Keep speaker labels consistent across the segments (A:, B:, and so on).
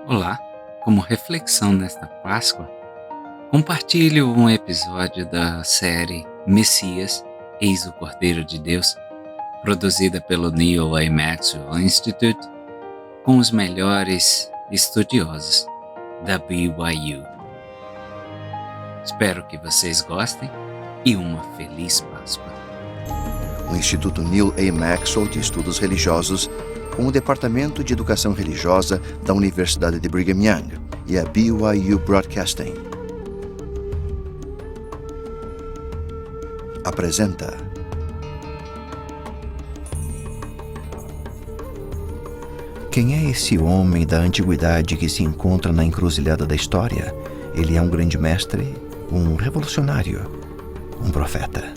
A: Olá, como reflexão nesta Páscoa, compartilho um episódio da série Messias, Eis o Cordeiro de Deus, produzida pelo Neil A. Maxwell Institute, com os melhores estudiosos da BYU. Espero que vocês gostem e uma feliz Páscoa.
B: O Instituto Neil A. Maxwell de Estudos Religiosos, com o Departamento de Educação Religiosa da Universidade de Brigham Young e a BYU Broadcasting apresenta Quem é esse homem da antiguidade que se encontra na encruzilhada da história? Ele é um grande mestre, um revolucionário, um profeta.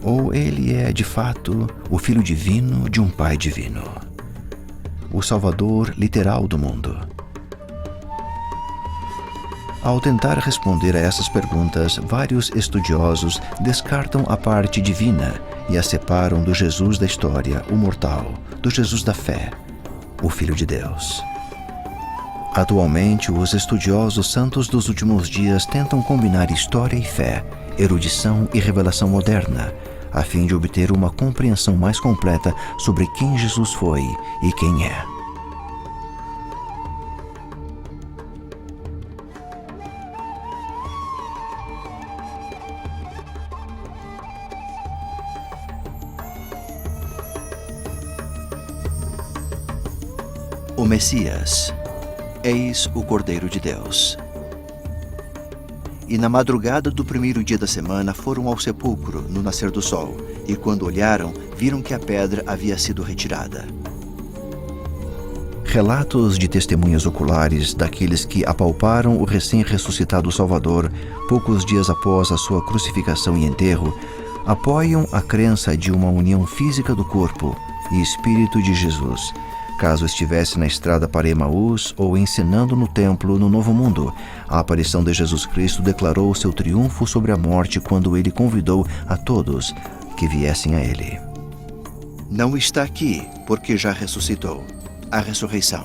B: Ou ele é, de fato, o Filho Divino de um Pai Divino, o Salvador literal do mundo? Ao tentar responder a essas perguntas, vários estudiosos descartam a parte divina e a separam do Jesus da história, o mortal, do Jesus da fé, o Filho de Deus. Atualmente, os estudiosos santos dos últimos dias tentam combinar história e fé, erudição e revelação moderna, a fim de obter uma compreensão mais completa sobre quem Jesus foi e quem é. O Messias, eis o Cordeiro de Deus. E na madrugada do primeiro dia da semana foram ao sepulcro no nascer do sol, e quando olharam, viram que a pedra havia sido retirada. Relatos de testemunhas oculares daqueles que apalparam o recém-ressuscitado Salvador poucos dias após a sua crucificação e enterro apoiam a crença de uma união física do corpo e espírito de Jesus, caso estivesse na estrada para Emaús ou ensinando no templo no Novo Mundo. A aparição de Jesus Cristo declarou seu triunfo sobre a morte quando ele convidou a todos que viessem a ele. Não está aqui, porque já ressuscitou. A ressurreição.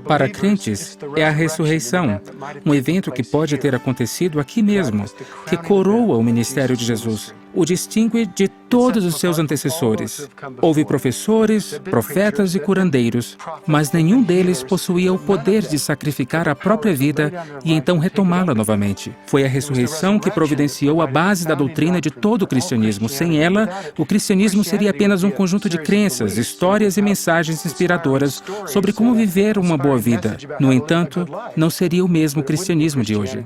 C: Para crentes, é a ressurreição, um evento que pode ter acontecido aqui mesmo, que coroa o ministério de Jesus, o distingue de todos os seus antecessores. Houve professores, profetas e curandeiros, mas nenhum deles possuía o poder de sacrificar a própria vida e então retomá-la novamente. Foi a ressurreição que providenciou a base da doutrina de todo o cristianismo. Sem ela, o cristianismo seria apenas um conjunto de crenças, histórias e mensagens inspiradoras sobre como viver uma boa vida. No entanto, não seria o mesmo cristianismo de hoje.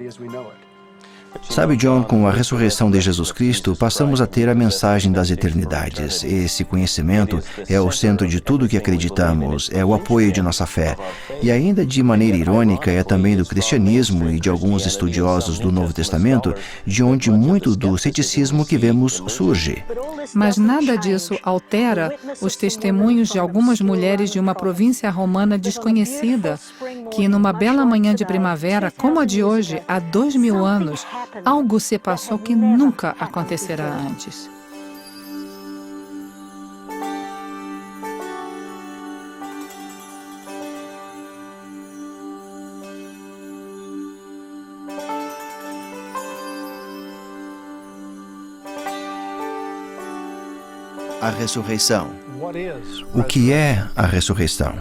B: Sabe, John, com a ressurreição de Jesus Cristo, passamos a ter a mensagem das eternidades. Esse conhecimento é o centro de tudo que acreditamos, é o apoio de nossa fé. E ainda de maneira irônica, é também do cristianismo e de alguns estudiosos do Novo Testamento, de onde muito do ceticismo que vemos surge.
D: Mas nada disso altera os testemunhos de algumas mulheres de uma província romana desconhecida, que numa bela manhã de primavera, como a de hoje, há 2000 anos, algo se passou que nunca acontecerá antes. A ressurreição. O que é a ressurreição?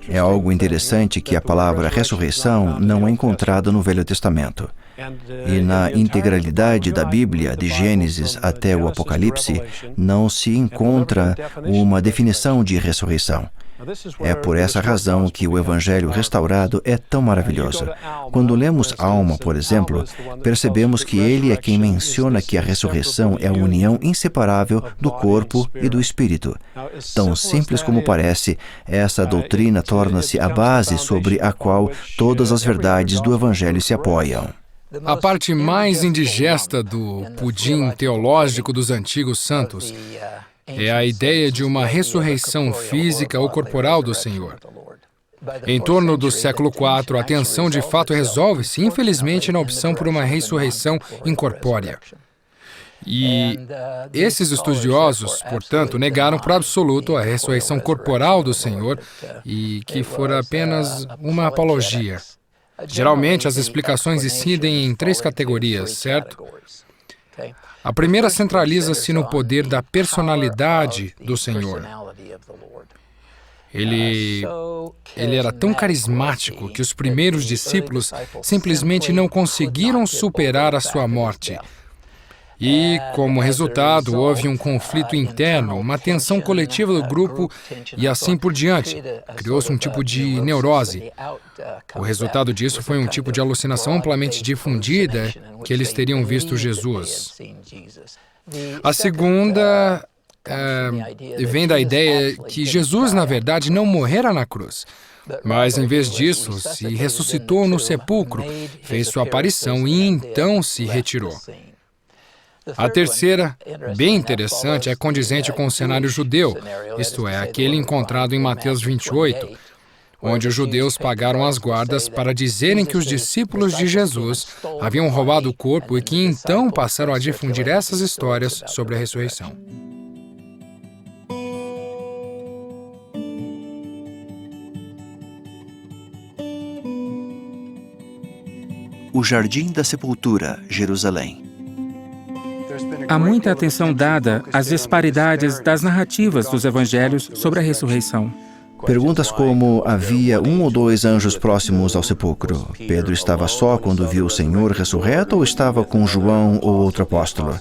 D: É algo interessante que a palavra ressurreição não é encontrada no Velho Testamento. E na integralidade da Bíblia, de Gênesis até o Apocalipse, não se encontra uma definição de ressurreição. É por essa razão que o Evangelho restaurado é tão maravilhoso. Quando lemos Alma, por exemplo, percebemos que ele é quem menciona que a ressurreição é a união inseparável do corpo e do espírito. Tão simples como parece, essa doutrina torna-se a base sobre a qual todas as verdades do Evangelho se apoiam.
E: A parte mais indigesta do pudim teológico dos antigos santos é a ideia de uma ressurreição física ou corporal do Senhor. Em torno do século IV, a tensão de fato resolve-se, infelizmente, na opção por uma ressurreição incorpórea. E esses estudiosos, portanto, negaram por absoluto a ressurreição corporal do Senhor e que fora apenas uma apologia. Geralmente, as explicações incidem em 3 categorias, certo? A primeira centraliza-se no poder da personalidade do Senhor. Ele era tão carismático que os primeiros discípulos simplesmente não conseguiram superar a sua morte. E, como resultado, houve um conflito interno, uma tensão coletiva do grupo e assim por diante. Criou-se um tipo de neurose. O resultado disso foi um tipo de alucinação amplamente difundida que eles teriam visto Jesus. A segunda vem da ideia que Jesus, na verdade, não morrera na cruz, mas, em vez disso, se ressuscitou no sepulcro, fez sua aparição e então se retirou. A terceira, bem interessante, é condizente com o cenário judeu, isto é, aquele encontrado em Mateus 28, onde os judeus pagaram as guardas para dizerem que os discípulos de Jesus haviam roubado o corpo e que então passaram a difundir essas histórias sobre a ressurreição.
B: O Jardim da Sepultura, Jerusalém.
C: Há muita atenção dada às disparidades das narrativas dos evangelhos sobre a ressurreição.
B: Perguntas como: havia 1 ou 2 anjos próximos ao sepulcro? Pedro estava só quando viu o Senhor ressurreto ou estava com João ou outro apóstolo?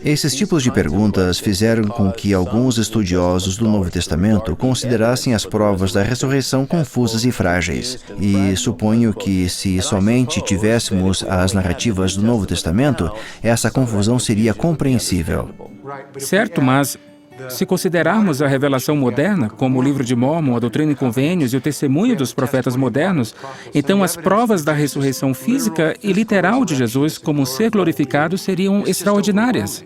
B: Esses tipos de perguntas fizeram com que alguns estudiosos do Novo Testamento considerassem as provas da ressurreição confusas e frágeis. E suponho que, se somente tivéssemos as narrativas do Novo Testamento, essa confusão seria compreensível.
C: Certo, mas se considerarmos a revelação moderna, como o Livro de Mórmon, a Doutrina e Convênios e o testemunho dos profetas modernos, então as provas da ressurreição física e literal de Jesus como um ser glorificado seriam extraordinárias.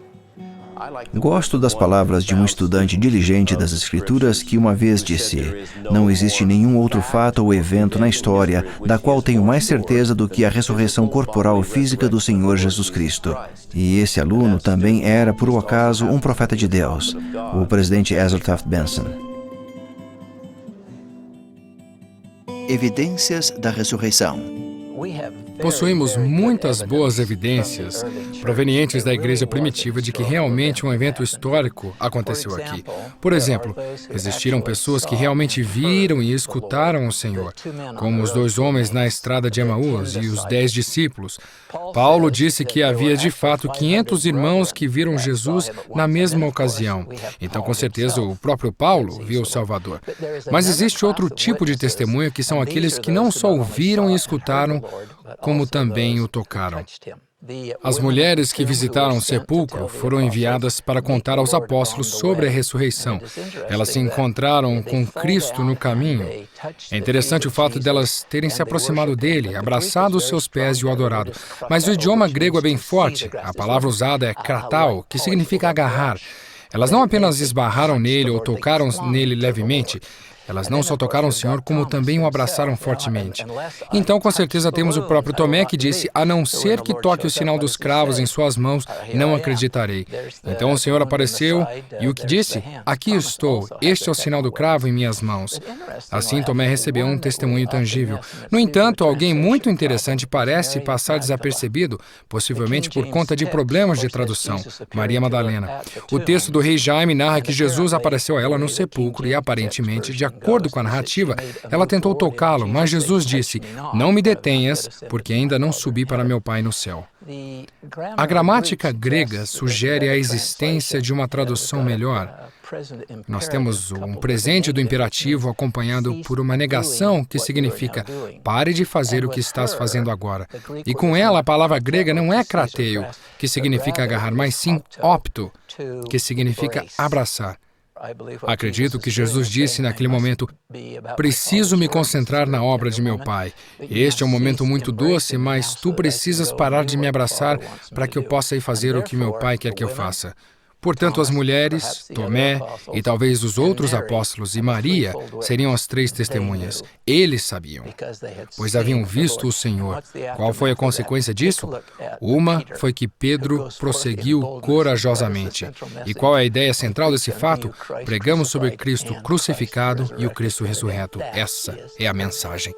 B: Gosto das palavras de um estudante diligente das Escrituras que uma vez disse: não existe nenhum outro fato ou evento na história da qual tenho mais certeza do que a ressurreição corporal física do Senhor Jesus Cristo. E esse aluno também era, por um acaso, um profeta de Deus, o presidente Ezra Taft Benson. Evidências da ressurreição.
E: Possuímos muitas boas evidências provenientes da igreja primitiva de que realmente um evento histórico aconteceu aqui. Por exemplo, existiram pessoas que realmente viram e escutaram o Senhor, como os 2 homens na estrada de Emaús e os 10 discípulos. Paulo disse que havia de fato 500 irmãos que viram Jesus na mesma ocasião. Então, com certeza, o próprio Paulo viu o Salvador. Mas existe outro tipo de testemunho que são aqueles que não só o viram e escutaram, como também o tocaram. As mulheres que visitaram o sepulcro foram enviadas para contar aos apóstolos sobre a ressurreição. Elas se encontraram com Cristo no caminho. É interessante o fato delas terem se aproximado dele, abraçado os seus pés e o adorado. Mas o idioma grego é bem forte. A palavra usada é kratao, que significa agarrar. Elas não apenas esbarraram nele ou tocaram nele levemente. Elas não só tocaram o Senhor, como também o abraçaram fortemente. Então, com certeza, temos o próprio Tomé que disse: a não ser que toque o sinal dos cravos em suas mãos, não acreditarei. Então o Senhor apareceu e o que disse? Aqui estou, este é o sinal do cravo em minhas mãos. Assim, Tomé recebeu um testemunho tangível. No entanto, alguém muito interessante parece passar desapercebido, possivelmente por conta de problemas de tradução: Maria Madalena. O texto do rei Jaime narra que Jesus apareceu a ela no sepulcro e, aparentemente, de acordo com a narrativa, ela tentou tocá-lo, mas Jesus disse: não me detenhas, porque ainda não subi para meu Pai no céu. A gramática grega sugere a existência de uma tradução melhor. Nós temos um presente do imperativo acompanhado por uma negação que significa: pare de fazer o que estás fazendo agora. E com ela, a palavra grega não é krateio, que significa agarrar, mas sim opto, que significa abraçar. Acredito que Jesus disse naquele momento: preciso me concentrar na obra de meu Pai. Este é um momento muito doce, mas tu precisas parar de me abraçar para que eu possa ir fazer o que meu Pai quer que eu faça. Portanto, as mulheres, Tomé e talvez os outros apóstolos e Maria seriam as 3 testemunhas. Eles sabiam, pois haviam visto o Senhor. Qual foi a consequência disso? Uma foi que Pedro prosseguiu corajosamente. E qual é a ideia central desse fato? Pregamos sobre Cristo crucificado e o Cristo ressurreto. Essa é a mensagem.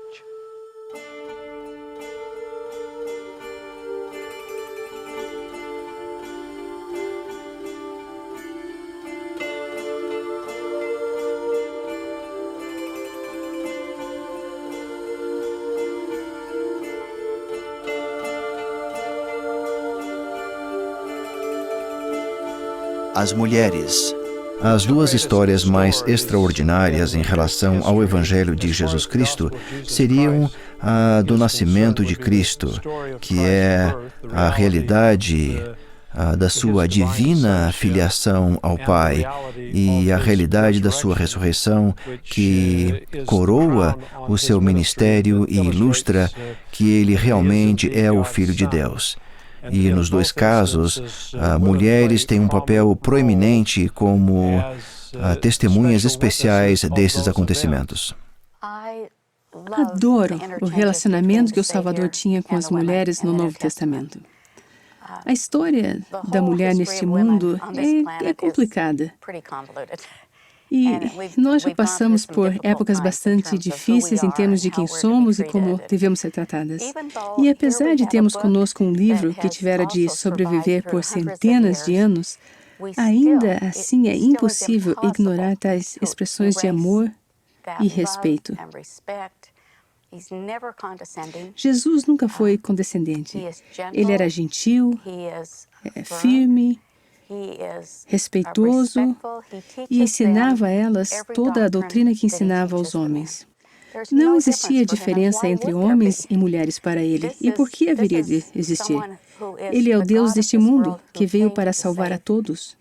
B: As mulheres. As 2 histórias mais extraordinárias em relação ao Evangelho de Jesus Cristo seriam a do nascimento de Cristo, que é a realidade da sua divina filiação ao Pai, e a realidade da sua ressurreição, que coroa o seu ministério e ilustra que ele realmente é o Filho de Deus. E nos 2 casos, mulheres têm um papel proeminente como testemunhas especiais desses acontecimentos.
F: Adoro o relacionamento que o Salvador tinha com as mulheres no Novo Testamento. A história da mulher neste mundo é complicada. E nós já passamos por épocas bastante difíceis em termos de quem somos e como devemos ser tratadas. E apesar de termos conosco um livro que tivera de sobreviver por centenas de anos, ainda assim é impossível ignorar tais expressões de amor e respeito. Jesus nunca foi condescendente. Ele era gentil, firme, respeitoso e ensinava a elas toda a doutrina que ensinava aos homens. Não existia diferença entre homens e mulheres para ele. E por que haveria de existir? Ele é o Deus deste mundo, que veio para salvar a todos.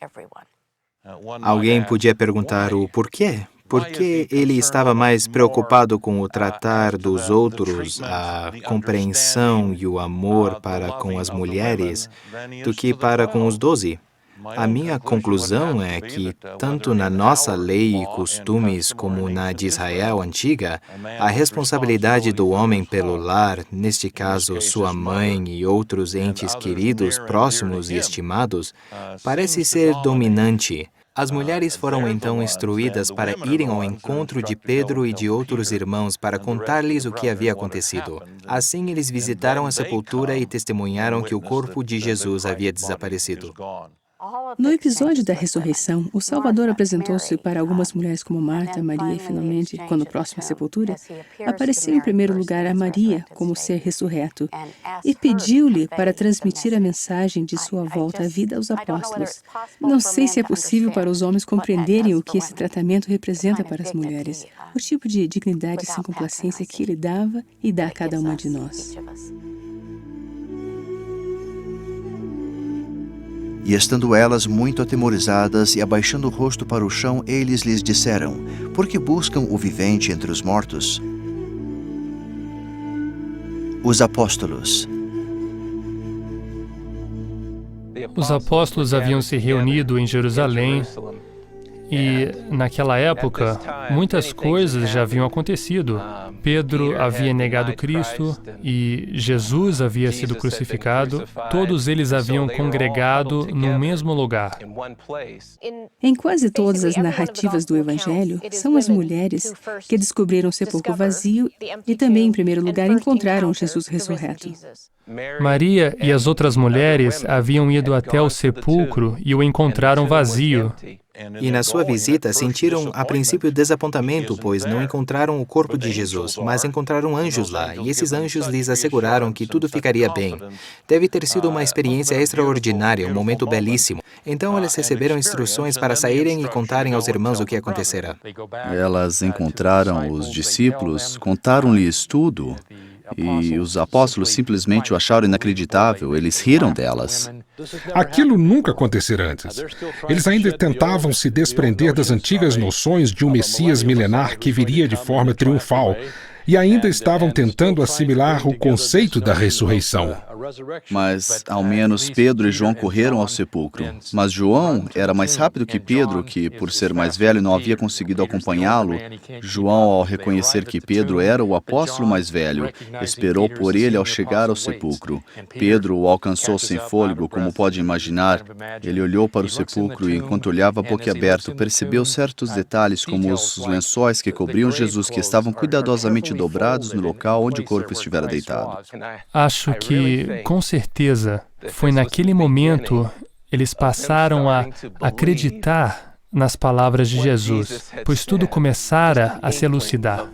G: Alguém podia perguntar o porquê? Por que ele estava mais preocupado com o tratar dos outros, a compreensão e o amor para com as mulheres, do que para com os 12? A minha conclusão é que, tanto na nossa lei e costumes como na de Israel antiga, a responsabilidade do homem pelo lar, neste caso sua mãe e outros entes queridos, próximos e estimados, parece ser dominante. As mulheres foram então instruídas para irem ao encontro de Pedro e de outros irmãos para contar-lhes o que havia acontecido. Assim, eles visitaram a sepultura e testemunharam que o corpo de Jesus havia desaparecido.
F: No episódio da ressurreição, o Salvador apresentou-se para algumas mulheres como Marta, Maria e, finalmente, quando próximo à sepultura, apareceu em primeiro lugar a Maria como ser ressurreto e pediu-lhe para transmitir a mensagem de sua volta à vida aos apóstolos. Não sei se é possível para os homens compreenderem o que esse tratamento representa para as mulheres, o tipo de dignidade sem complacência que ele dava e dá a cada uma de nós.
B: E estando elas muito atemorizadas e abaixando o rosto para o chão, eles lhes disseram: por que buscam o vivente entre os mortos? Os apóstolos.
H: Os apóstolos haviam se reunido em Jerusalém e, naquela época, muitas coisas já haviam acontecido. Pedro havia negado Cristo e Jesus havia sido crucificado. Todos eles haviam congregado no mesmo lugar.
F: Em quase todas as narrativas do Evangelho, são as mulheres que descobriram o sepulcro vazio e também, em primeiro lugar, encontraram Jesus ressurreto.
H: Maria e as outras mulheres haviam ido até o sepulcro e o encontraram vazio.
G: E na sua visita sentiram a princípio desapontamento, pois não encontraram o corpo de Jesus, mas encontraram anjos lá, e esses anjos lhes asseguraram que tudo ficaria bem. Deve ter sido uma experiência extraordinária, um momento belíssimo. Então elas receberam instruções para saírem e contarem aos irmãos o que acontecera.
I: Elas encontraram os discípulos, contaram-lhes tudo. E os apóstolos simplesmente o acharam inacreditável, eles riram delas.
J: Aquilo nunca acontecera antes. Eles ainda tentavam se desprender das antigas noções de um Messias milenar que viria de forma triunfal, e ainda estavam tentando assimilar o conceito da ressurreição.
I: Mas, ao menos, Pedro e João correram ao sepulcro. Mas João era mais rápido que Pedro, que, por ser mais velho, não havia conseguido acompanhá-lo. João, ao reconhecer que Pedro era o apóstolo mais velho, esperou por ele ao chegar ao sepulcro. Pedro o alcançou sem fôlego, como pode imaginar. Ele olhou para o sepulcro e, enquanto olhava boquiaberto, percebeu certos detalhes, como os lençóis que cobriam Jesus, que estavam cuidadosamente dobrados no local onde o corpo estivera deitado.
H: Acho que, com certeza, foi naquele momento eles passaram a acreditar nas palavras de Jesus, pois tudo começara a se elucidar.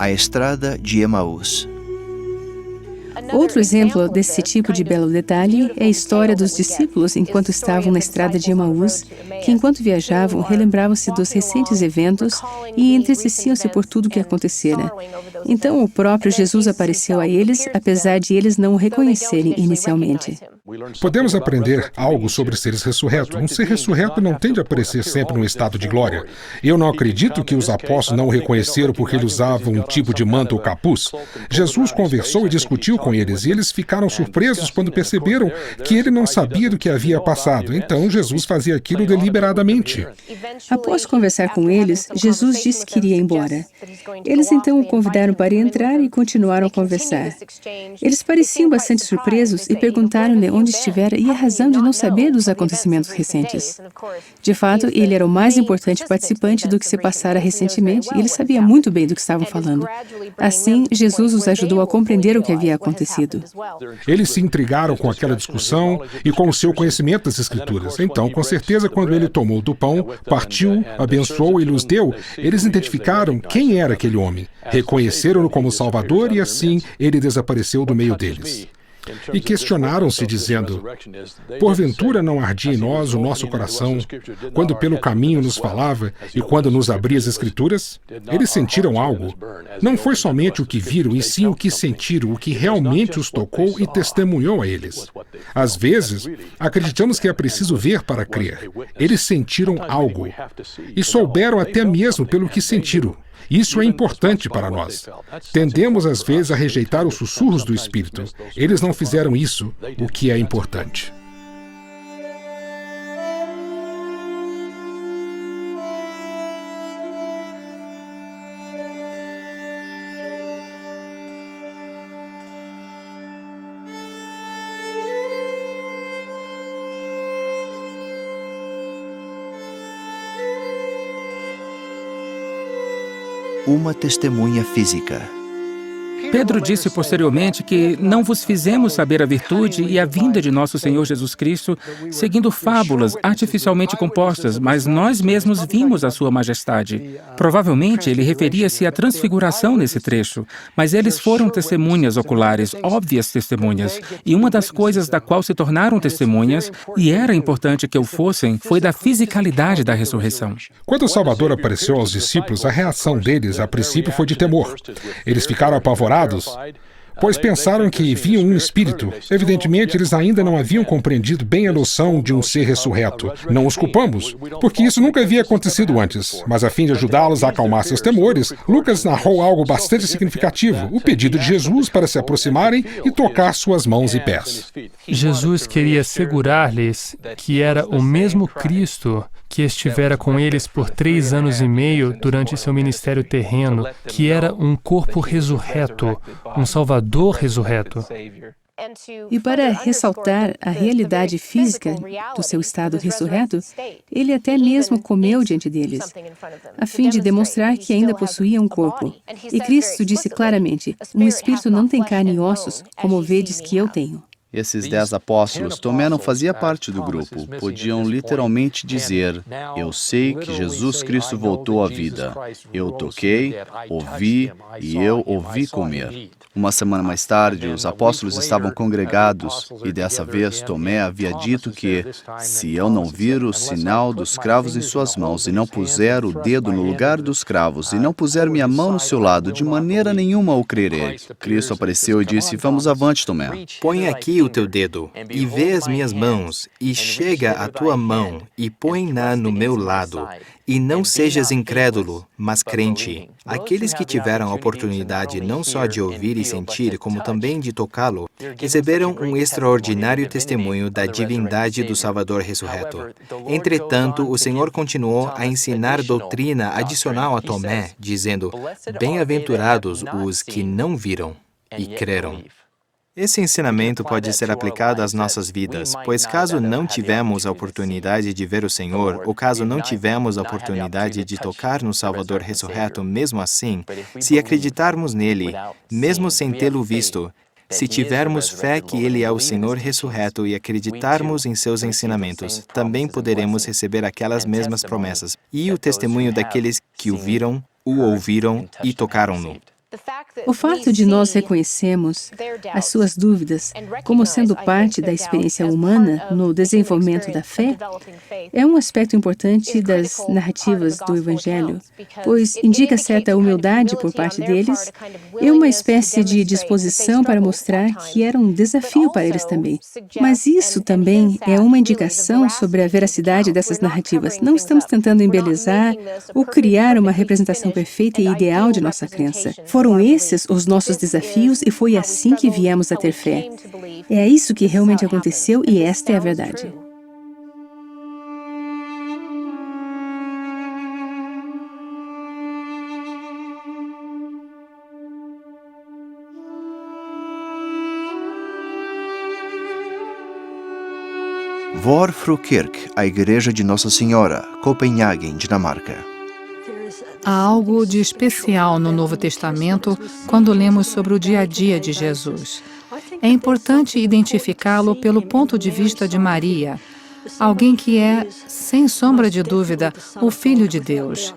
B: A Estrada de Emaús.
F: Outro exemplo desse tipo de belo detalhe é a história dos discípulos enquanto estavam na estrada de Emaús, que enquanto viajavam relembravam-se dos recentes eventos e entristeciam-se por tudo o que acontecera. Então o próprio Jesus apareceu a eles, apesar de eles não o reconhecerem inicialmente.
J: Podemos aprender algo sobre seres ressurretos. Um ser ressurreto não tende a aparecer sempre num estado de glória. Eu não acredito que os apóstolos não o reconheceram porque ele usava um tipo de manto ou capuz. Jesus conversou e discutiu com eles, e eles ficaram surpresos quando perceberam que ele não sabia do que havia passado. Então Jesus fazia aquilo deliberadamente.
F: Após conversar com eles, Jesus disse que iria embora. Eles então o convidaram para entrar e continuaram a conversar. Eles pareciam bastante surpresos e perguntaram-lhe onde estivera e a razão de não saber dos acontecimentos recentes. De fato, ele era o mais importante participante do que se passara recentemente e ele sabia muito bem do que estavam falando. Assim, Jesus os ajudou a compreender o que havia acontecido.
J: Eles se intrigaram com aquela discussão e com o seu conhecimento das Escrituras. Então, com certeza, quando ele tomou do pão, partiu, abençoou e lhes deu, eles identificaram quem era aquele homem, reconheceram-no como Salvador e assim ele desapareceu do meio deles. E questionaram-se, dizendo: porventura não ardia em nós o nosso coração, quando pelo caminho nos falava e quando nos abria as Escrituras? Eles sentiram algo. Não foi somente o que viram, e sim o que sentiram, o que realmente os tocou e testemunhou a eles. Às vezes, acreditamos que é preciso ver para crer. Eles sentiram algo. E souberam até mesmo pelo que sentiram. Isso é importante para nós. Tendemos, às vezes, a rejeitar os sussurros do Espírito. Eles não fizeram isso, o que é importante.
B: Uma testemunha física.
C: Pedro disse posteriormente que não vos fizemos saber a virtude e a vinda de nosso Senhor Jesus Cristo seguindo fábulas artificialmente compostas, mas nós mesmos vimos a sua majestade. Provavelmente ele referia-se à transfiguração nesse trecho, mas eles foram testemunhas oculares, óbvias testemunhas, e uma das coisas da qual se tornaram testemunhas, e era importante que o fossem, foi da fisicalidade da ressurreição.
J: Quando o Salvador apareceu aos discípulos, a reação deles, a princípio, foi de temor. Eles ficaram apavorados, pois pensaram que viam um espírito. Evidentemente, eles ainda não haviam compreendido bem a noção de um ser ressurreto. Não os culpamos, porque isso nunca havia acontecido antes. Mas a fim de ajudá-los a acalmar seus temores, Lucas narrou algo bastante significativo, o pedido de Jesus para se aproximarem e tocar suas mãos e pés.
H: Jesus queria assegurar-lhes que era o mesmo Cristo que estivera com eles por 3 anos e meio durante seu ministério terreno, que era um corpo ressurreto, um Salvador ressurreto.
F: E para ressaltar a realidade física do seu estado ressurreto, ele até mesmo comeu diante deles, a fim de demonstrar que ainda possuía um corpo. E Cristo disse claramente: "Um espírito não tem carne e ossos, como vedes que eu tenho."
I: Esses 10 apóstolos, Tomé não fazia parte do grupo. Podiam literalmente dizer: eu sei que Jesus Cristo voltou à vida. Eu toquei, ouvi e eu ouvi comer. Uma semana mais tarde, os apóstolos estavam congregados e dessa vez Tomé havia dito que, se eu não vir o sinal dos cravos em suas mãos e não puser o dedo no lugar dos cravos e não puser minha mão no seu lado, de maneira nenhuma o crerei. Cristo apareceu e disse: vamos avante, Tomé.
G: Põe aqui o teu dedo e vê as minhas mãos, e chega a tua mão e põe-na no meu lado. E não sejas incrédulo, mas crente. Aqueles que tiveram a oportunidade não só de ouvir e sentir, como também de tocá-lo, receberam um extraordinário testemunho da divindade do Salvador ressurreto. Entretanto, o Senhor continuou a ensinar doutrina adicional a Tomé, dizendo: bem-aventurados os que não viram e creram. Esse ensinamento pode ser aplicado às nossas vidas, pois caso não tivemos a oportunidade de ver o Senhor, ou caso não tivemos a oportunidade de tocar no Salvador ressurreto, mesmo assim, se acreditarmos nele, mesmo sem tê-lo visto, se tivermos fé que Ele é o Senhor ressurreto e acreditarmos em seus ensinamentos, também poderemos receber aquelas mesmas promessas e o testemunho daqueles que o viram, o ouviram e tocaram-no.
F: O fato de nós reconhecermos as suas dúvidas como sendo parte da experiência humana no desenvolvimento da fé é um aspecto importante das narrativas do Evangelho, pois indica certa humildade por parte deles e uma espécie de disposição para mostrar que era um desafio para eles também. Mas isso também é uma indicação sobre a veracidade dessas narrativas. Não estamos tentando embelezar ou criar uma representação perfeita e ideal de nossa crença. Foram esses os nossos desafios e foi assim que viemos a ter fé. É isso que realmente aconteceu e esta é a verdade.
B: Vor Fru Kirke, a Igreja de Nossa Senhora, Copenhagen, Dinamarca.
K: Há algo de especial no Novo Testamento quando lemos sobre o dia a dia de Jesus. É importante identificá-lo pelo ponto de vista de Maria, alguém que é, sem sombra de dúvida, o Filho de Deus.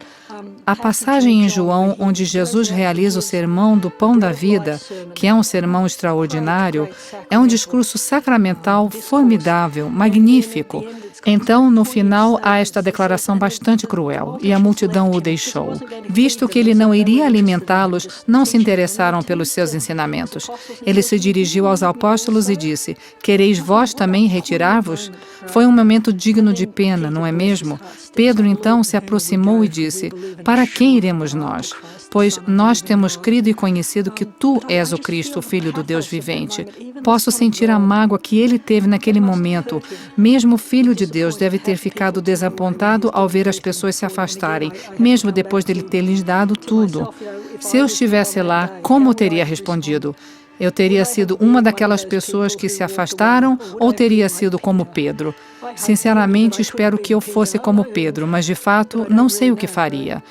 K: A passagem em João, onde Jesus realiza o sermão do pão da vida, que é um sermão extraordinário, é um discurso sacramental formidável, magnífico. Então, no final, há esta declaração bastante cruel, e a multidão o deixou. Visto que ele não iria alimentá-los, não se interessaram pelos seus ensinamentos. Ele se dirigiu aos apóstolos e disse: "Quereis vós também retirar-vos?" Foi um momento digno de pena, não é mesmo? Pedro, então, se aproximou e disse: "Para quem iremos nós? Pois nós temos crido e conhecido que tu és o Cristo, o Filho do Deus vivente." Posso sentir a mágoa que ele teve naquele momento. Mesmo o Filho de Deus deve ter ficado desapontado ao ver as pessoas se afastarem, mesmo depois dele ter lhes dado tudo. Se eu estivesse lá, como teria respondido? Eu teria sido uma daquelas pessoas que se afastaram ou teria sido como Pedro? Sinceramente, espero que eu fosse como Pedro, mas de fato não sei o que faria.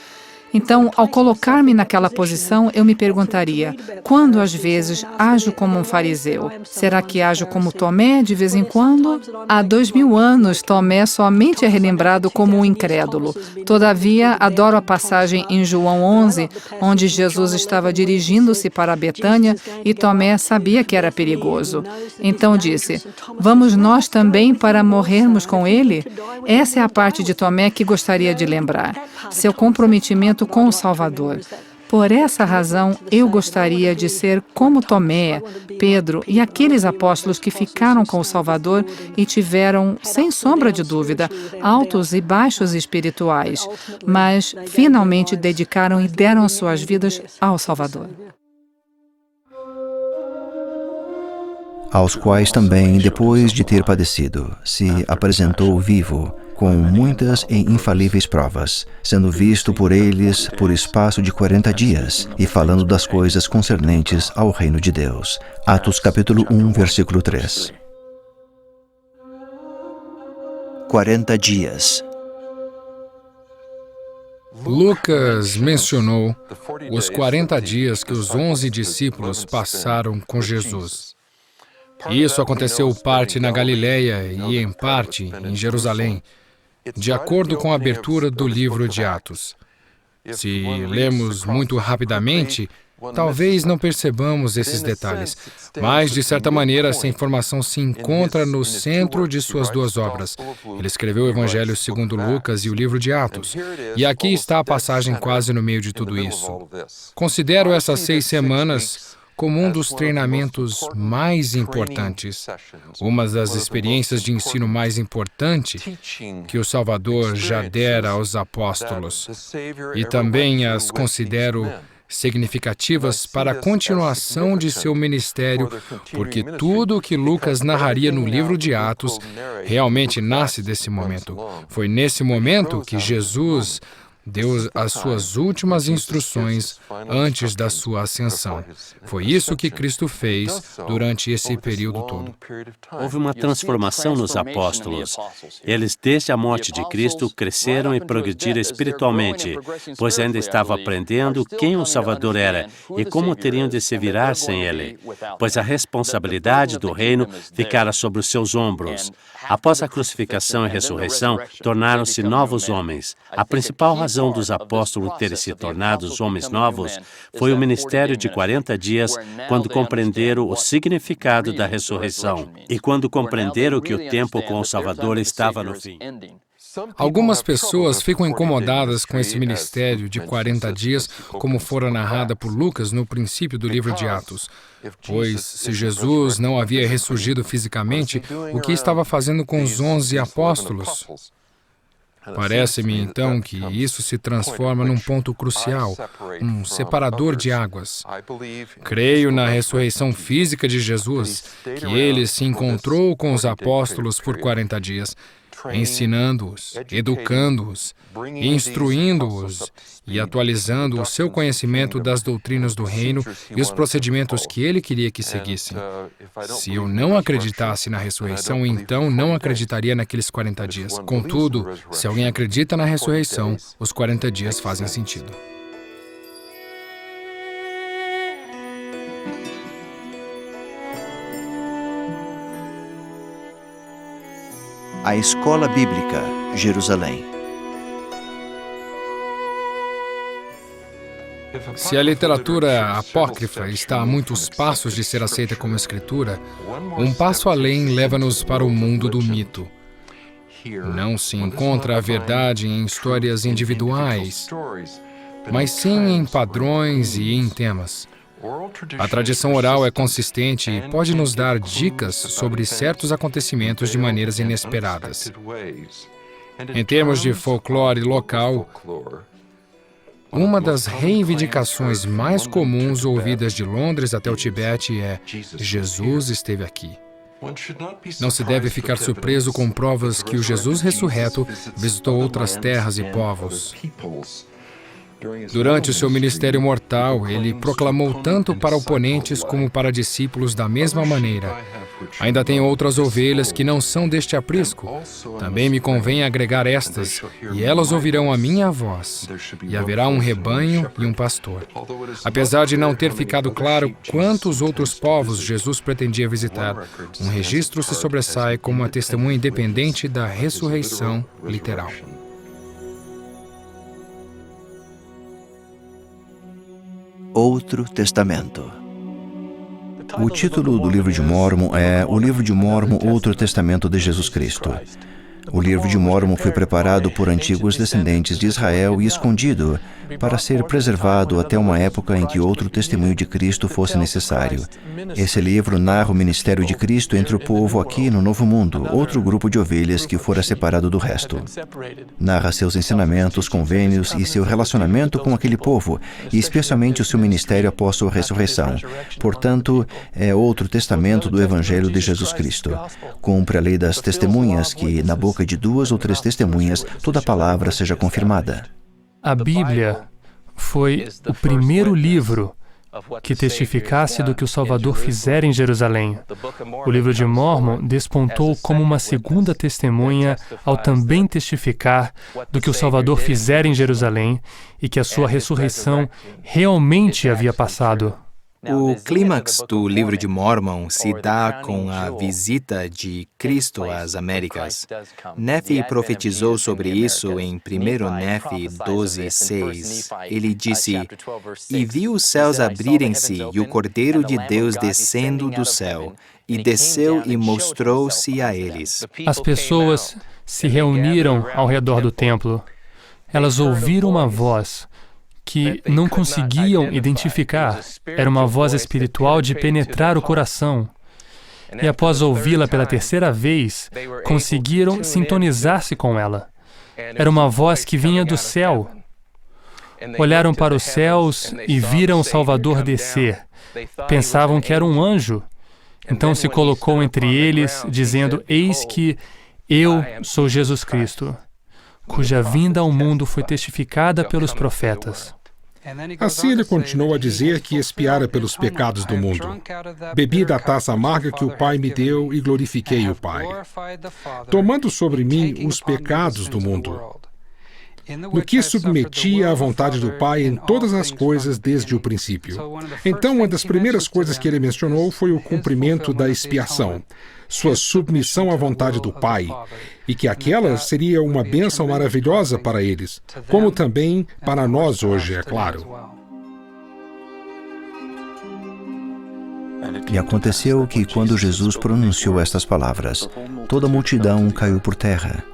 K: Então, ao colocar-me naquela posição, eu me perguntaria: quando às vezes ajo como um fariseu? Será que ajo como Tomé de vez em quando? Há 2000 anos, Tomé somente é relembrado como um incrédulo. Todavia, adoro a passagem em João 11, onde Jesus estava dirigindo-se para Betânia e Tomé sabia que era perigoso. Então disse: "Vamos nós também para morrermos com ele?" Essa é a parte de Tomé que gostaria de lembrar. Seu comprometimento com o Salvador. Por essa razão, eu gostaria de ser como Tomé, Pedro e aqueles apóstolos que ficaram com o Salvador e tiveram, sem sombra de dúvida, altos e baixos espirituais, mas finalmente dedicaram e deram suas vidas ao Salvador.
B: Aos quais também, depois de ter padecido, se apresentou vivo, com muitas e infalíveis provas, sendo visto por eles por espaço de 40 dias, e falando das coisas concernentes ao reino de Deus. Atos capítulo 1, versículo 3. 40 dias.
E: Lucas mencionou os 40 dias que os 11 discípulos passaram com Jesus. Isso aconteceu parte na Galileia e, em parte, em Jerusalém, de acordo com a abertura do livro de Atos. Se lemos muito rapidamente, talvez não percebamos esses detalhes, mas, de certa maneira, essa informação se encontra no centro de suas duas obras. Ele escreveu o Evangelho segundo Lucas e o livro de Atos, e aqui está a passagem quase no meio de tudo isso. Considero essas 6 semanas como um dos treinamentos mais importantes, uma das experiências de ensino mais importante que o Salvador já dera aos apóstolos, e também as considero significativas para a continuação de seu ministério, porque tudo o que Lucas narraria no livro de Atos realmente nasce desse momento. Foi nesse momento que Jesus deu as suas últimas instruções antes da sua ascensão. Foi isso que Cristo fez durante esse período todo.
L: Houve uma transformação nos apóstolos. Eles, desde a morte de Cristo, cresceram e progrediram espiritualmente, pois ainda estavam aprendendo quem o Salvador era e como teriam de se virar sem ele, pois a responsabilidade do reino ficara sobre os seus ombros. Após a crucificação e ressurreição, tornaram-se novos homens. A principal razão dos apóstolos terem se tornado homens novos foi o ministério de 40 dias, quando compreenderam o significado da ressurreição e quando compreenderam que o tempo com o Salvador estava no fim.
E: Algumas pessoas ficam incomodadas com esse ministério de 40 dias, como fora narrada por Lucas no princípio do livro de Atos. Pois, se Jesus não havia ressurgido fisicamente, o que estava fazendo com os 11 apóstolos? Parece-me, então, que isso se transforma num ponto crucial, um separador de águas. Creio na ressurreição física de Jesus, que ele se encontrou com os apóstolos por 40 dias, ensinando-os, educando-os, instruindo-os e atualizando o seu conhecimento das doutrinas do reino e os procedimentos que ele queria que seguissem. Se eu não acreditasse na ressurreição, então não acreditaria naqueles 40 dias. Contudo, se alguém acredita na ressurreição, os 40 dias fazem sentido.
B: A Escola Bíblica, Jerusalém.
E: Se a literatura apócrifa está a muitos passos de ser aceita como escritura, um passo além leva-nos para o mundo do mito. Não se encontra a verdade em histórias individuais, mas sim em padrões e em temas. A tradição oral é consistente e pode nos dar dicas sobre certos acontecimentos de maneiras inesperadas. Em termos de folclore local, uma das reivindicações mais comuns ouvidas de Londres até o Tibete é: Jesus esteve aqui. Não se deve ficar surpreso com provas que o Jesus ressurreto visitou outras terras e povos. Durante o seu ministério mortal, ele proclamou tanto para oponentes como para discípulos da mesma maneira: ainda tem outras ovelhas que não são deste aprisco. Também me convém agregar estas, e elas ouvirão a minha voz, e haverá um rebanho e um pastor. Apesar de não ter ficado claro quantos outros povos Jesus pretendia visitar, um registro se sobressai como uma testemunha independente da ressurreição literal.
B: Outro Testamento. O título do livro de Mórmon é O Livro de Mórmon, Outro Testamento de Jesus Cristo. O livro de Mórmon foi preparado por antigos descendentes de Israel e escondido para ser preservado até uma época em que outro testemunho de Cristo fosse necessário. Esse livro narra o ministério de Cristo entre o povo aqui no Novo Mundo, outro grupo de ovelhas que fora separado do resto. Narra seus ensinamentos, convênios e seu relacionamento com aquele povo, e especialmente o seu ministério após sua ressurreição. Portanto, é outro testamento do Evangelho de Jesus Cristo. Cumpre a lei das testemunhas que, na boca boca de 2 ou 3 testemunhas, toda palavra seja confirmada.
H: A Bíblia foi o primeiro livro que testificasse do que o Salvador fizera em Jerusalém. O livro de Mórmon despontou como uma segunda testemunha ao também testificar do que o Salvador fizera em Jerusalém e que a sua ressurreição realmente havia passado.
G: O clímax do livro de Mórmon se dá com a visita de Cristo às Américas. Nefi profetizou sobre isso em 1 Nefi 12:6. Ele disse: "E vi os céus abrirem-se e o Cordeiro de Deus descendo do céu, e desceu e mostrou-se a eles."
H: As pessoas se reuniram ao redor do templo. Elas ouviram uma voz que não conseguiam identificar. Era uma voz espiritual de penetrar o coração. E após ouvi-la pela terceira vez, conseguiram sintonizar-se com ela. Era uma voz que vinha do céu. Olharam para os céus e viram o Salvador descer. Pensavam que era um anjo. Então se colocou entre eles, dizendo: "Eis que eu sou Jesus Cristo, cuja vinda ao mundo foi testificada pelos profetas."
J: Assim ele continuou a dizer que expiara pelos pecados do mundo. Bebi da taça amarga que o Pai me deu e glorifiquei o Pai, tomando sobre mim os pecados do mundo, no que submetia à vontade do Pai em todas as coisas desde o princípio. Então, uma das primeiras coisas que ele mencionou foi o cumprimento da expiação, sua submissão à vontade do Pai, e que aquela seria uma bênção maravilhosa para eles, como também para nós hoje, é claro.
B: E aconteceu que, quando Jesus pronunciou estas palavras, toda a multidão caiu por terra,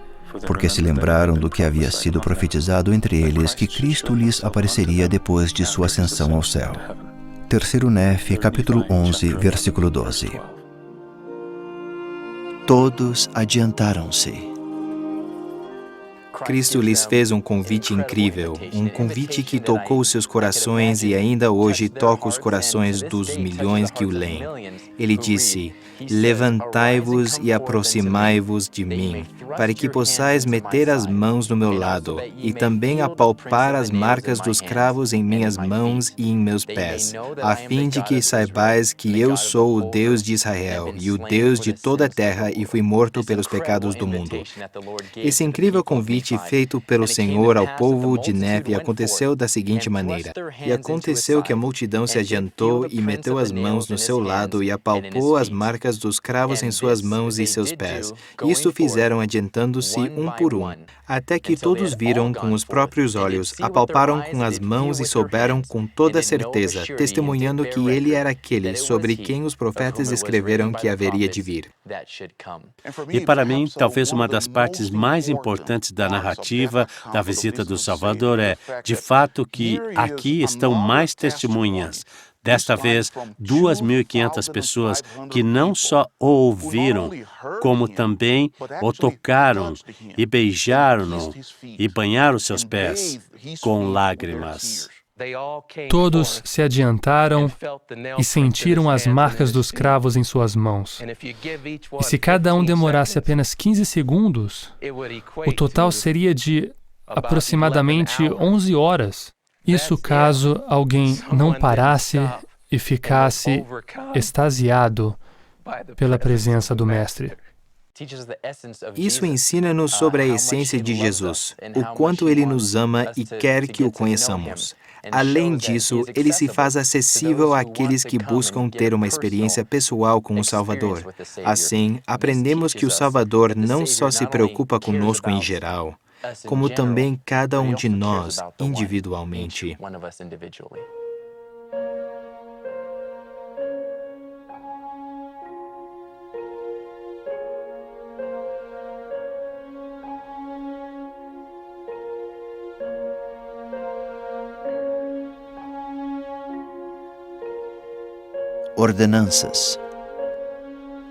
B: porque se lembraram do que havia sido profetizado entre eles, que Cristo lhes apareceria depois de sua ascensão ao céu. 3 Nefi, capítulo 11, versículo 12. Todos adiantaram-se.
G: Cristo lhes fez um convite incrível, um convite que tocou seus corações e ainda hoje toca os corações dos milhões que o leem. Ele disse: "Levantai-vos e aproximai-vos de mim, para que possais meter as mãos no meu lado, e também apalpar as marcas dos cravos em minhas mãos e em meus pés, a fim de que saibais que eu sou o Deus de Israel, e o Deus de toda a terra, e fui morto pelos pecados do mundo." Esse incrível convite feito pelo Senhor ao povo de Nefi aconteceu da seguinte maneira: "E aconteceu que a multidão se adiantou e meteu as mãos no seu lado e apalpou as marcas dos cravos em suas mãos e seus pés. Isto fizeram adiantando-se um por um, até que todos viram com os próprios olhos, apalparam com as mãos e souberam com toda certeza, testemunhando que ele era aquele sobre quem os profetas escreveram que haveria de vir."
L: E para mim, talvez uma das partes mais importantes da narrativa da visita do Salvador é, de fato, que aqui estão mais testemunhas. Desta vez, 2.500 pessoas que não só o ouviram, como também o tocaram e beijaram-no e banharam seus pés com lágrimas.
H: Todos se adiantaram e sentiram as marcas dos cravos em suas mãos. E se cada um demorasse apenas 15 segundos, o total seria de aproximadamente 11 horas. Isso caso alguém não parasse e ficasse extasiado pela presença do Mestre.
G: Isso ensina-nos sobre a essência de Jesus, o quanto ele nos ama e quer que o conheçamos. Além disso, ele se faz acessível àqueles que buscam ter uma experiência pessoal com o Salvador. Assim, aprendemos que o Salvador não só se preocupa conosco em geral, como também cada um de nós individualmente.
B: Ordenanças.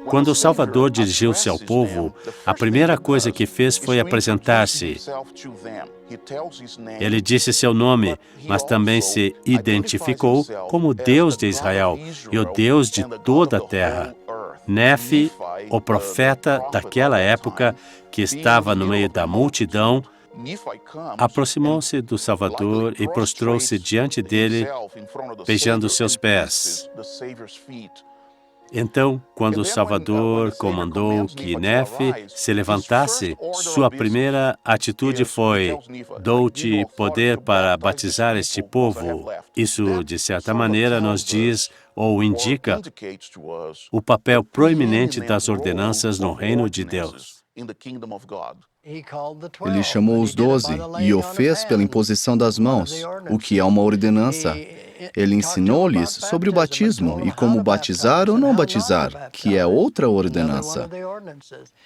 L: Quando o Salvador dirigiu-se ao povo, a primeira coisa que fez foi apresentar-se. Ele disse seu nome, mas também se identificou como Deus de Israel e o Deus de toda a terra. Nefe, o profeta daquela época, que estava no meio da multidão, aproximou-se do Salvador e prostrou-se diante dele, beijando seus pés. Então, quando o Salvador comandou que Nefe se levantasse, sua primeira atitude foi: dou-te poder para batizar este povo. Isso, de certa maneira, nos diz ou indica o papel proeminente das ordenanças no reino de Deus.
I: Ele chamou os 12 e o fez pela imposição das mãos, o que é uma ordenança. Ele ensinou-lhes sobre o batismo e como batizar ou não batizar, que é outra ordenança.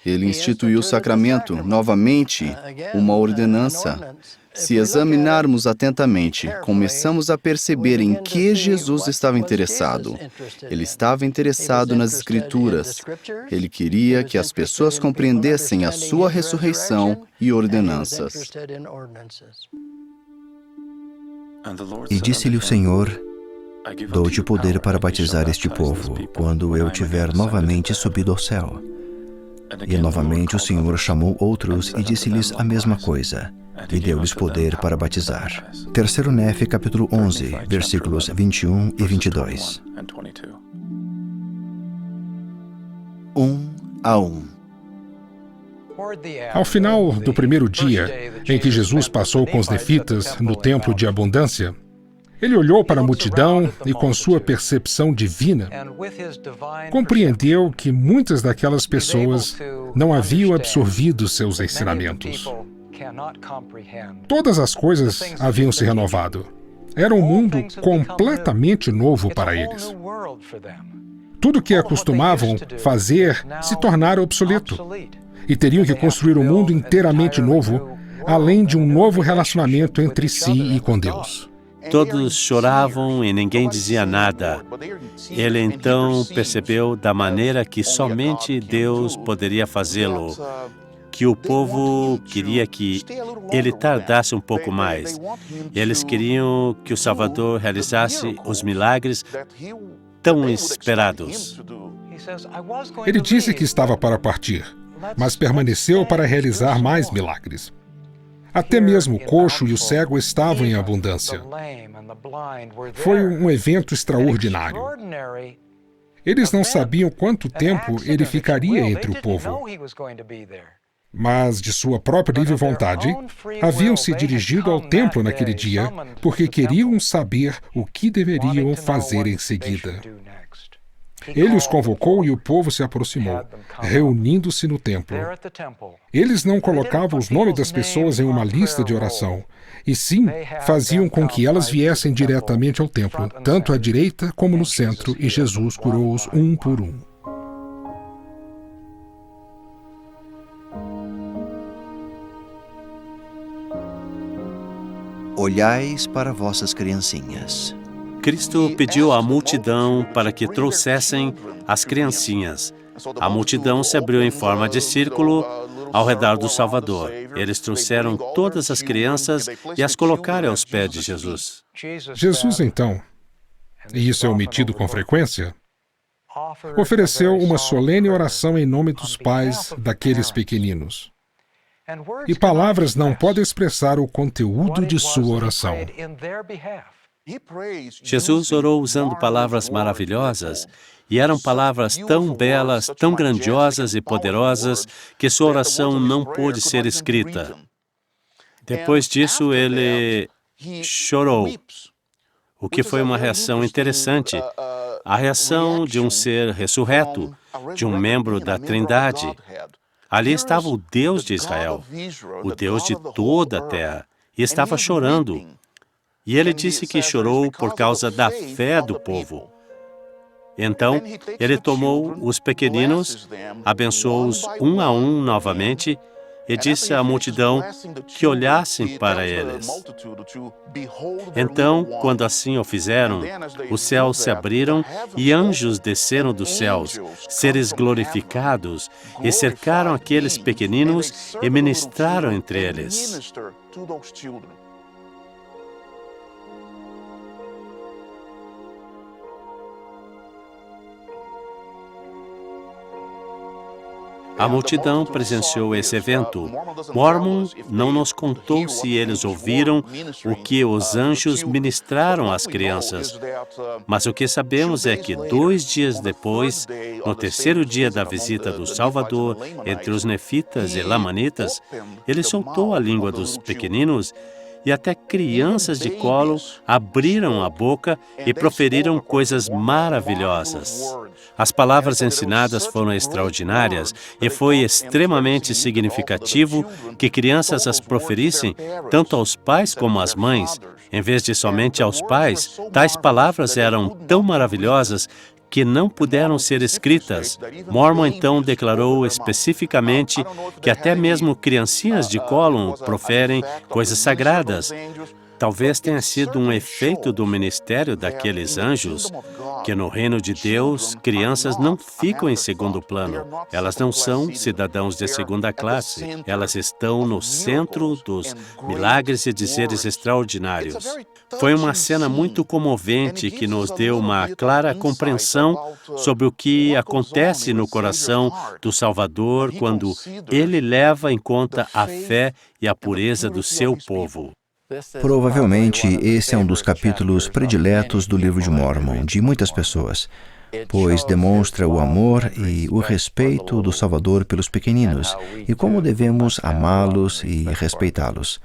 I: Ele instituiu o sacramento, novamente, uma ordenança. Se examinarmos atentamente, começamos a perceber em que Jesus estava interessado. Ele estava interessado nas Escrituras. Ele queria que as pessoas compreendessem a sua ressurreição e ordenanças.
B: E disse-lhe o Senhor: dou-te poder para batizar este povo, quando eu tiver novamente subido ao céu. E novamente o Senhor chamou outros e disse-lhes a mesma coisa, e deu-lhes poder para batizar. 3 Nefe, capítulo 11, versículos 21 e 22.
I: 1 a 1.
J: Ao final do primeiro dia em que Jesus passou com os nefitas no templo de abundância, ele olhou para a multidão e, com sua percepção divina, compreendeu que muitas daquelas pessoas não haviam absorvido seus ensinamentos. Todas as coisas haviam se renovado. Era um mundo completamente novo para eles. Tudo o que acostumavam fazer se tornara obsoleto. E teriam que construir um mundo inteiramente novo, além de um novo relacionamento entre si e com Deus.
L: Todos choravam e ninguém dizia nada. Ele então percebeu da maneira que somente Deus poderia fazê-lo, que o povo queria que ele tardasse um pouco mais. Eles queriam que o Salvador realizasse os milagres tão esperados.
J: Ele disse que estava para partir, mas permaneceu para realizar mais milagres. Até mesmo o coxo e o cego estavam em abundância. Foi um evento extraordinário. Eles não sabiam quanto tempo ele ficaria entre o povo. Mas, de sua própria livre vontade, haviam se dirigido ao templo naquele dia porque queriam saber o que deveriam fazer em seguida. Ele os convocou e o povo se aproximou, reunindo-se no templo. Eles não colocavam os nomes das pessoas em uma lista de oração, e sim faziam com que elas viessem diretamente ao templo, tanto à direita como no centro, e Jesus curou-os um por um.
B: Olhais para vossas criancinhas.
L: Cristo pediu à multidão para que trouxessem as criancinhas. A multidão se abriu em forma de círculo ao redor do Salvador. Eles trouxeram todas as crianças e as colocaram aos pés de Jesus.
J: Jesus, então, e isso é omitido com frequência, ofereceu uma solene oração em nome dos pais daqueles pequeninos. E palavras não podem expressar o conteúdo de sua oração.
L: Jesus orou usando palavras maravilhosas, e eram palavras tão belas, tão grandiosas e poderosas, que sua oração não pôde ser escrita. Depois disso, ele chorou, o que foi uma reação interessante, a reação de um ser ressurreto, de um membro da Trindade. Ali estava o Deus de Israel, o Deus de toda a terra, e estava chorando. E ele disse que chorou por causa da fé do povo. Então, ele tomou os pequeninos, abençoou-os um a um novamente e disse à multidão que olhassem para eles. Então, quando assim o fizeram, os céus se abriram e anjos desceram dos céus, seres glorificados, e cercaram aqueles pequeninos e ministraram entre eles. A multidão presenciou esse evento. Mormon não nos contou se eles ouviram o que os anjos ministraram às crianças. Mas o que sabemos é que 2 dias depois, no terceiro dia da visita do Salvador entre os nefitas e lamanitas, ele soltou a língua dos pequeninos e até crianças de colo abriram a boca e proferiram coisas maravilhosas. As palavras ensinadas foram extraordinárias e foi extremamente significativo que crianças as proferissem tanto aos pais como às mães. Em vez de somente aos pais, tais palavras eram tão maravilhosas que não puderam ser escritas. Mormon então declarou especificamente que até mesmo criancinhas de colo proferem coisas sagradas. Talvez tenha sido um efeito do ministério daqueles anjos, que no reino de Deus, crianças não ficam em segundo plano. Elas não são cidadãos de segunda classe. Elas estão no centro dos milagres e dizeres extraordinários. Foi uma cena muito comovente que nos deu uma clara compreensão sobre o que acontece no coração do Salvador quando ele leva em conta a fé e a pureza do seu povo.
B: Provavelmente esse é um dos capítulos prediletos do livro de Mormon, de muitas pessoas, pois demonstra o amor e o respeito do Salvador pelos pequeninos e como devemos amá-los e respeitá-los.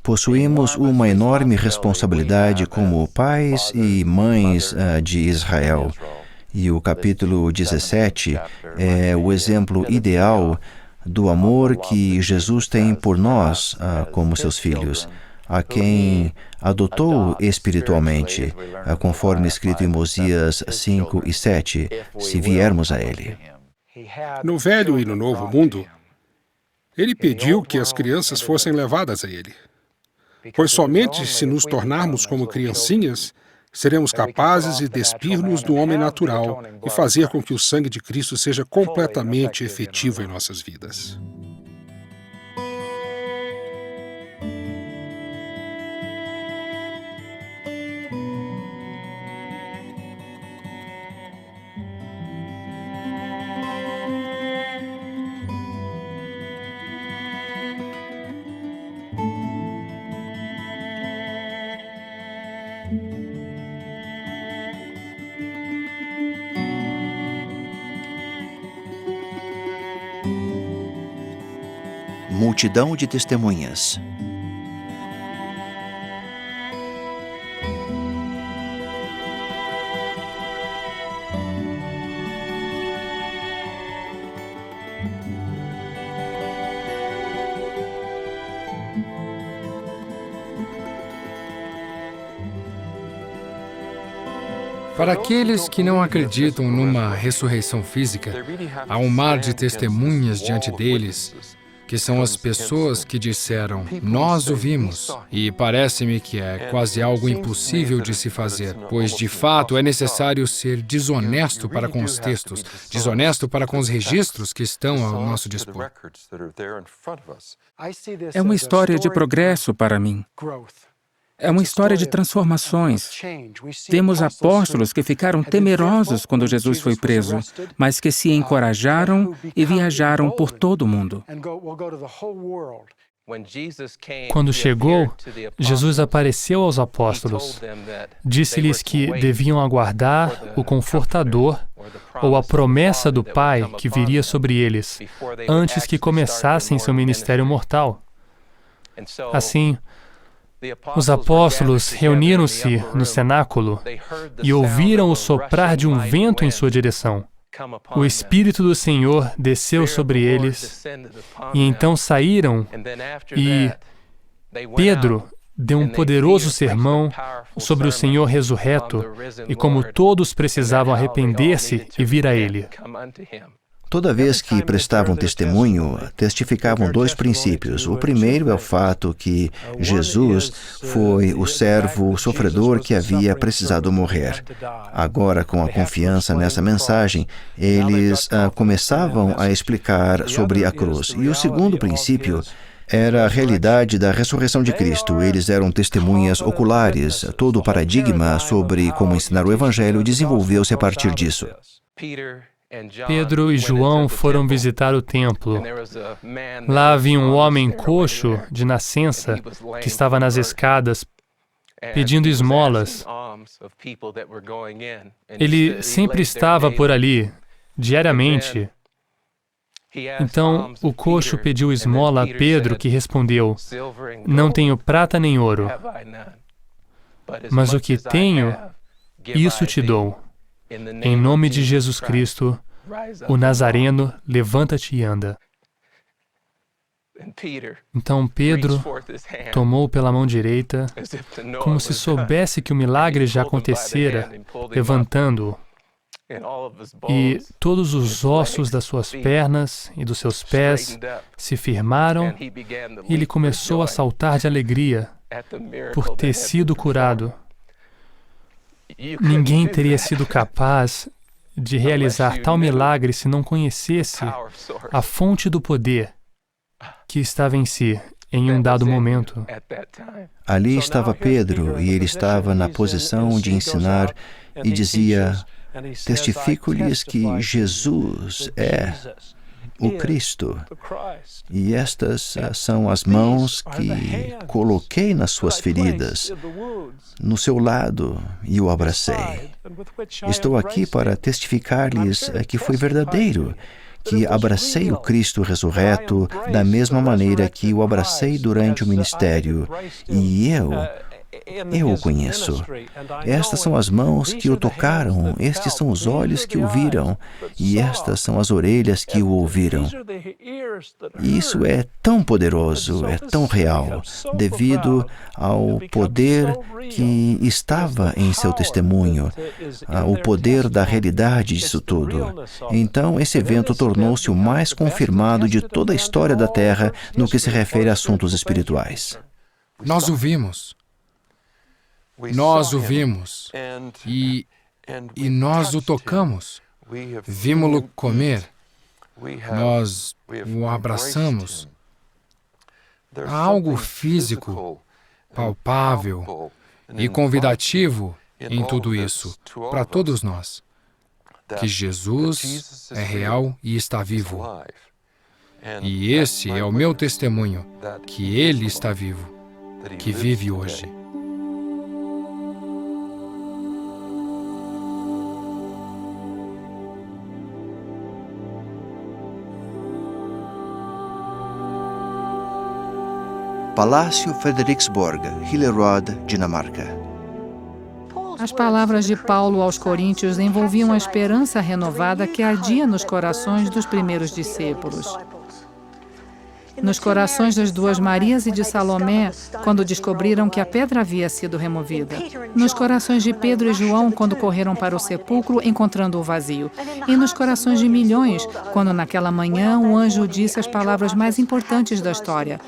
B: Possuímos uma enorme responsabilidade como pais e mães de Israel, e o capítulo 17 é o exemplo ideal do amor que Jesus tem por nós como seus filhos, a quem adotou espiritualmente, conforme escrito em Mosias 5 e 7, se viermos a Ele.
J: No Velho e no Novo Mundo, Ele pediu que as crianças fossem levadas a Ele, pois somente se nos tornarmos como criancinhas, seremos capazes de despir-nos do homem natural e fazer com que o sangue de Cristo seja completamente efetivo em nossas vidas.
B: Multidão de testemunhas.
E: Para aqueles que não acreditam numa ressurreição física, há um mar de testemunhas diante deles, que são as pessoas que disseram, nós o vimos, e parece-me que é quase algo impossível de se fazer, pois de fato é necessário ser desonesto para com os textos, desonesto para com os registros que estão ao nosso dispor.
C: É uma história de progresso para mim. É uma história de transformações. Temos apóstolos que ficaram temerosos quando Jesus foi preso, mas que se encorajaram e viajaram por todo o mundo.
H: Quando chegou, Jesus apareceu aos apóstolos. Disse-lhes que deviam aguardar o Confortador, ou a promessa do Pai que viria sobre eles, antes que começassem seu ministério mortal. Assim, os apóstolos reuniram-se no cenáculo e ouviram o soprar de um vento em sua direção. O Espírito do Senhor desceu sobre eles, e então saíram, e Pedro deu um poderoso sermão sobre o Senhor ressurreto e como todos precisavam arrepender-se e vir a Ele.
B: Toda vez que prestavam testemunho, testificavam 2 princípios. O primeiro é o fato que Jesus foi o servo sofredor que havia precisado morrer. Agora, com a confiança nessa mensagem, eles começavam a explicar sobre a cruz. E o segundo princípio era a realidade da ressurreição de Cristo. Eles eram testemunhas oculares. Todo o paradigma sobre como ensinar o Evangelho desenvolveu-se a partir disso.
H: Pedro e João foram visitar o templo. Lá havia um homem coxo de nascença que estava nas escadas pedindo esmolas. Ele sempre estava por ali, diariamente. Então, o coxo pediu esmola a Pedro, que respondeu: "Não tenho prata nem ouro, mas o que tenho, isso te dou. Em nome de Jesus Cristo, o Nazareno, levanta-te e anda." Então Pedro tomou pela mão direita, como se soubesse que o milagre já acontecera, levantando-o. E todos os ossos das suas pernas e dos seus pés se firmaram, e ele começou a saltar de alegria por ter sido curado. Ninguém teria sido capaz de realizar tal milagre se não conhecesse a fonte do poder que estava em si em um dado momento.
B: Ali estava Pedro, e ele estava na posição de ensinar e dizia: "Testifico-lhes que Jesus é o Cristo, e estas são as mãos que coloquei nas suas feridas, no seu lado, e o abracei. Estou aqui para testificar-lhes que foi verdadeiro, que abracei o Cristo ressurreto da mesma maneira que o abracei durante o ministério, e eu o conheço. Estas são as mãos que o tocaram, estes são os olhos que o viram, e estas são as orelhas que o ouviram." E isso é tão poderoso, é tão real, devido ao poder que estava em seu testemunho, o poder da realidade disso tudo. Então, esse evento tornou-se o mais confirmado de toda a história da Terra no que se refere a assuntos espirituais.
E: Nós o vimos. Nós o vimos e nós o tocamos. Vimos-lo comer. Nós o abraçamos. Há algo físico, palpável e convidativo em tudo isso, para todos nós, que Jesus é real e está vivo. E esse é o meu testemunho, que Ele está vivo, que vive hoje.
B: Palácio Frederiksborg, Hillerød, Dinamarca.
K: As palavras de Paulo aos Coríntios envolviam a esperança renovada que ardia nos corações dos primeiros discípulos. Nos corações das duas Marias e de Salomé, quando descobriram que a pedra havia sido removida. Nos corações de Pedro e João, quando correram para o sepulcro, encontrando-o vazio. E nos corações de milhões, quando naquela manhã o anjo disse as palavras mais importantes da história: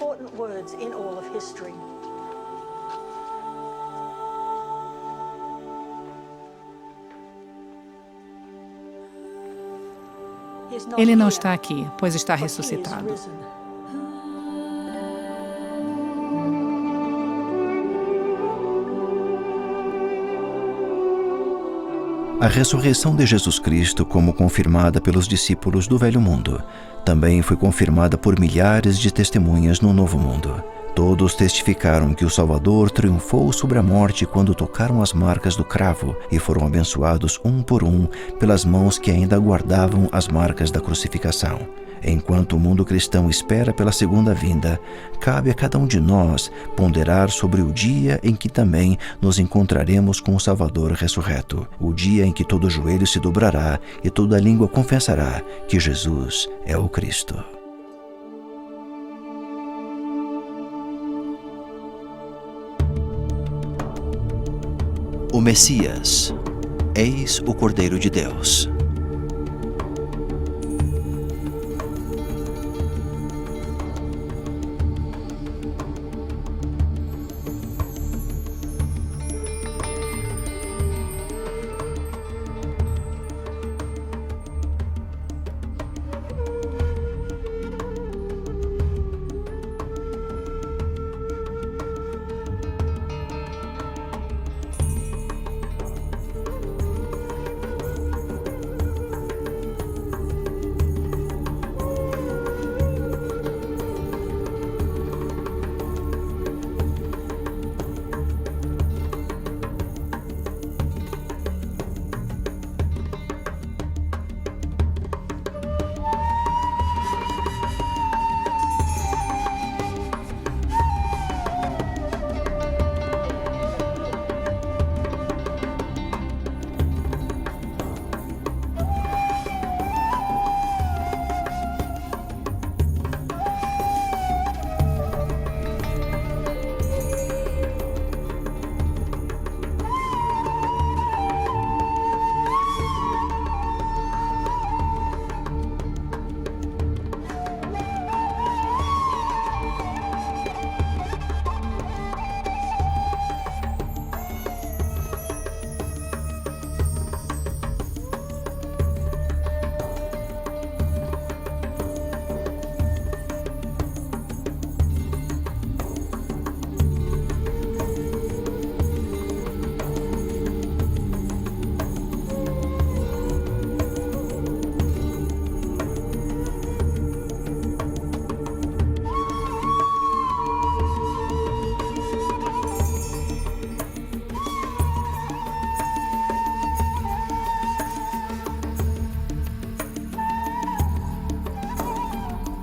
K: "Ele não está aqui, pois está ressuscitado."
B: A ressurreição de Jesus Cristo, como confirmada pelos discípulos do Velho Mundo, também foi confirmada por milhares de testemunhas no Novo Mundo. Todos testificaram que o Salvador triunfou sobre a morte quando tocaram as marcas do cravo e foram abençoados um por um pelas mãos que ainda guardavam as marcas da crucificação. Enquanto o mundo cristão espera pela segunda vinda, cabe a cada um de nós ponderar sobre o dia em que também nos encontraremos com o Salvador ressurreto, o dia em que todo joelho se dobrará e toda língua confessará que Jesus é o Cristo. O Messias, eis o Cordeiro de Deus.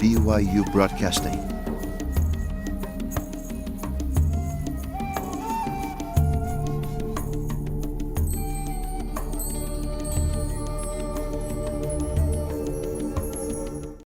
B: BYU Broadcasting.